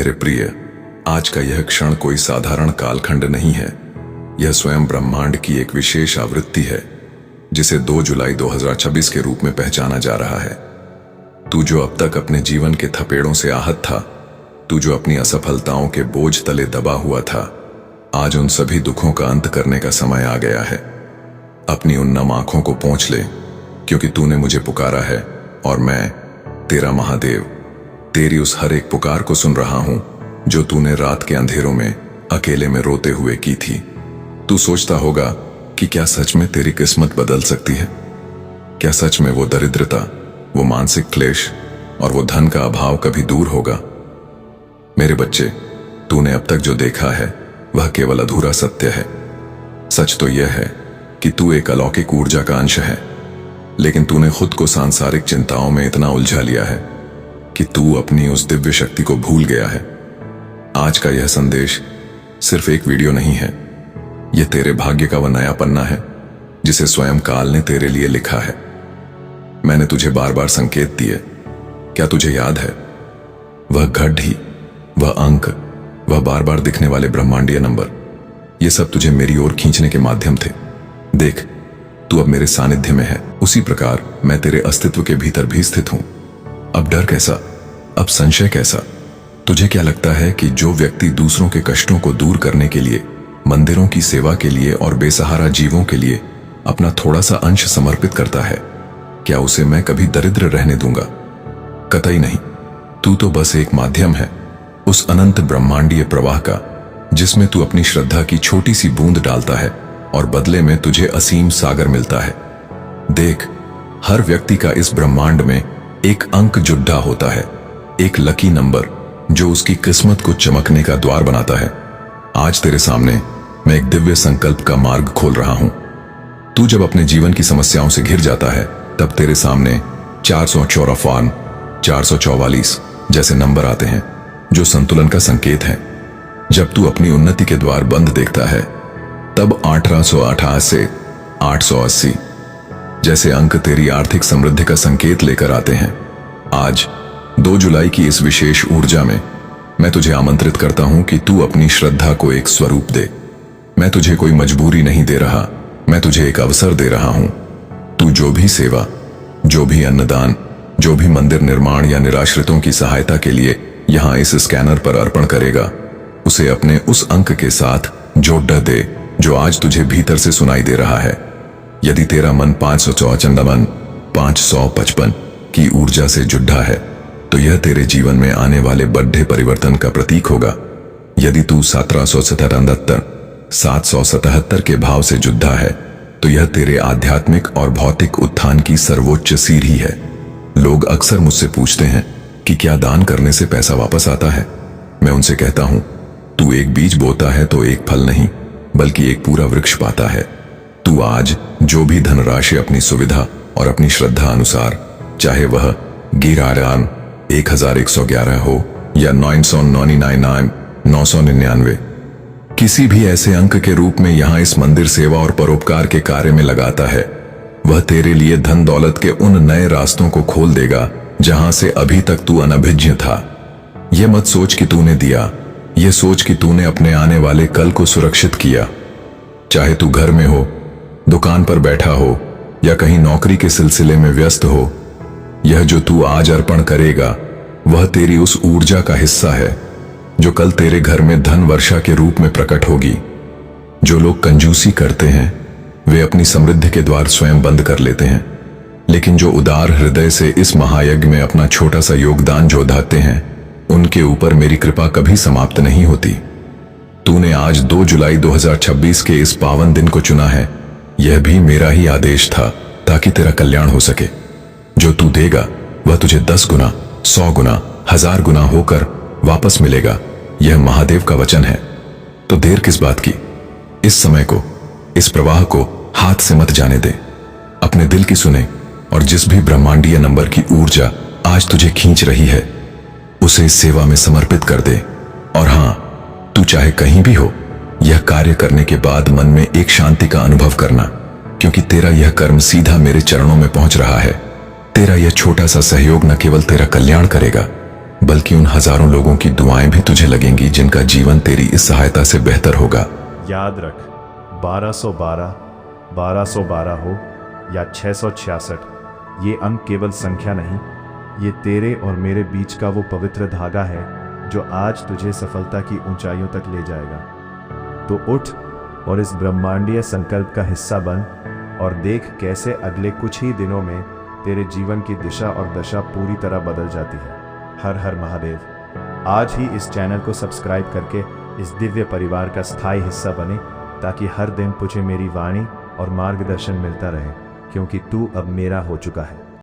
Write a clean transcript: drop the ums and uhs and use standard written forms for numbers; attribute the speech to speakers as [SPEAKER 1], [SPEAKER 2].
[SPEAKER 1] मेरे प्रिय, आज का यह क्षण कोई साधारण कालखंड नहीं है। यह स्वयं ब्रह्मांड की एक विशेष आवृत्ति है जिसे 2 जुलाई 2026 के रूप में पहचाना जा रहा है। तू जो अब तक अपने जीवन के थपेड़ों से आहत था, तू जो अपनी असफलताओं के बोझ तले दबा हुआ था, आज उन सभी दुखों का अंत करने का समय आ गया है। अपनी उन नम आंखों को पोंछ ले, क्योंकि तूने मुझे पुकारा है और मैं, तेरा महादेव, तेरी उस हर एक पुकार को सुन रहा हूं जो तूने रात के अंधेरों में अकेले में रोते हुए की थी। तू सोचता होगा कि क्या सच में तेरी किस्मत बदल सकती है? क्या सच में वो दरिद्रता, वो मानसिक क्लेश और वो धन का अभाव कभी दूर होगा? मेरे बच्चे, तूने अब तक जो देखा है वह केवल अधूरा सत्य है। सच तो यह है कि तू एक अलौकिक ऊर्जा का अंश है, लेकिन तूने खुद को सांसारिक चिंताओं में इतना उलझा लिया है कि तू अपनी उस दिव्य शक्ति को भूल गया है। आज का यह संदेश सिर्फ एक वीडियो नहीं है, यह तेरे भाग्य का वह नया पन्ना है जिसे स्वयं काल ने तेरे लिए लिखा है। मैंने तुझे बार बार संकेत दिए, क्या तुझे याद है? वह घड़ी, वह अंक, वह बार बार दिखने वाले ब्रह्मांडीय नंबर, ये सब तुझे मेरी ओर खींचने के माध्यम थे। देख, तू अब मेरे सानिध्य में है, उसी प्रकार मैं तेरे अस्तित्व के भीतर भी स्थित हूं। अब डर कैसा, अब संशय कैसा? तुझे क्या लगता है कि जो व्यक्ति दूसरों के कष्टों को दूर करने के लिए, मंदिरों की सेवा के लिए और बेसहारा जीवों के लिए अपना थोड़ा सा अंश समर्पित करता है, क्या उसे मैं कभी दरिद्र रहने दूंगा? कतई नहीं। तू तो बस एक माध्यम है उस अनंत ब्रह्मांडीय प्रवाह का, जिसमें तू अपनी श्रद्धा की छोटी सी बूंद डालता है और बदले में तुझे असीम सागर मिलता है। देख, हर व्यक्ति का इस ब्रह्मांड में एक अंक जुड्डा होता है, एक लकी नंबर जो उसकी किस्मत को चमकने का द्वार बनाता है। आज तेरे सामने मैं एक दिव्य संकल्प का मार्ग खोल रहा हूं। तू जब अपने जीवन की समस्याओं से घिर जाता है, तब तेरे सामने 454, 444 जैसे नंबर आते हैं जो संतुलन का संकेत है। जब तू अपनी उन्नति के द्वार बंद देखता है, तब 1888, 880 जैसे अंक तेरी आर्थिक समृद्धि का संकेत लेकर आते हैं। आज 2 जुलाई की इस विशेष ऊर्जा में मैं तुझे आमंत्रित करता हूं कि तू अपनी श्रद्धा को एक स्वरूप दे। मैं तुझे कोई मजबूरी नहीं दे रहा, मैं तुझे एक अवसर दे रहा हूं। तू जो भी सेवा, जो भी अन्नदान, जो भी मंदिर निर्माण या निराश्रितों की सहायता के लिए यहां इस स्कैनर पर अर्पण करेगा, उसे अपने उस अंक के साथ जोड़ दे जो आज तुझे भीतर से सुनाई दे रहा है। यदि तेरा मन 554, 555 की ऊर्जा से जुड़ा है, तो यह तेरे जीवन में आने वाले बड़े परिवर्तन का प्रतीक होगा। यदि तू 1777, 777 के भाव से जुड़ा है, तो यह तेरे आध्यात्मिक और भौतिक उत्थान की सर्वोच्च सीढ़ी है। लोग अक्सर मुझसे पूछते हैं कि क्या दान करने से पैसा वापस आता है? मैं उनसे कहता हूं, तू एक बीज बोता है तो एक फल नहीं, बल्कि एक पूरा वृक्ष पाता है। तू आज जो भी धनराशि अपनी सुविधा और अपनी श्रद्धा अनुसार, चाहे वह 1111 हो या 999, किसी भी ऐसे अंक के रूप में यहां इस मंदिर सेवा और परोपकार के कार्य में लगाता है, वह तेरे लिए धन दौलत के उन नए रास्तों को खोल देगा जहां से अभी तक तू अनभिज्ञ था। यह मत सोच कि तूने दिया, यह सोच कि तूने अपने आने वाले कल को सुरक्षित किया। चाहे तू घर में हो, दुकान पर बैठा हो या कहीं नौकरी के सिलसिले में व्यस्त हो, यह जो तू आज अर्पण करेगा वह तेरी उस ऊर्जा का हिस्सा है जो कल तेरे घर में धन वर्षा के रूप में प्रकट होगी। जो लोग कंजूसी करते हैं वे अपनी समृद्धि के द्वार स्वयं बंद कर लेते हैं, लेकिन जो उदार हृदय से इस महायज्ञ में अपना छोटा सा योगदान जोड़ते हैं, उनके ऊपर मेरी कृपा कभी समाप्त नहीं होती। तूने आज 2 जुलाई 2026 के इस पावन दिन को चुना है, यह भी मेरा ही आदेश था ताकि तेरा कल्याण हो सके। जो तू देगा वह तुझे 10 गुना, 100 गुना, 1000 गुना होकर वापस मिलेगा। यह महादेव का वचन है। तो देर किस बात की? इस समय को, इस प्रवाह को हाथ से मत जाने दे। अपने दिल की सुने और जिस भी ब्रह्मांडीय नंबर की ऊर्जा आज तुझे खींच रही है, उसे इस सेवा में समर्पित कर दे। और हां, तू चाहे कहीं भी हो, यह कार्य करने के बाद मन में एक शांति का अनुभव करना, क्योंकि तेरा यह कर्म सीधा मेरे चरणों में पहुंच रहा है। तेरा यह छोटा सा सहयोग न केवल तेरा कल्याण करेगा, बल्कि उन हजारों लोगों की दुआएं भी तुझे लगेंगी जिनका जीवन तेरी इस सहायता से बेहतर होगा।
[SPEAKER 2] याद रख, 1212, 1212 हो या 666, ये अंक केवल संख्या नहीं, ये तेरे और मेरे बीच का वो पवित्र धागा है जो आज तुझे सफलता की ऊंचाइयों तक ले जाएगा। तो उठ और इस ब्रह्मांडीय संकल्प का हिस्सा बन और देख कैसे अगले कुछ ही दिनों में तेरे जीवन की दिशा और दशा पूरी तरह बदल जाती है। हर हर महादेव। आज ही इस चैनल को सब्सक्राइब करके इस दिव्य परिवार का स्थायी हिस्सा बने, ताकि हर दिन तुझे मेरी वाणी और मार्गदर्शन मिलता रहे, क्योंकि तू अब मेरा हो चुका है।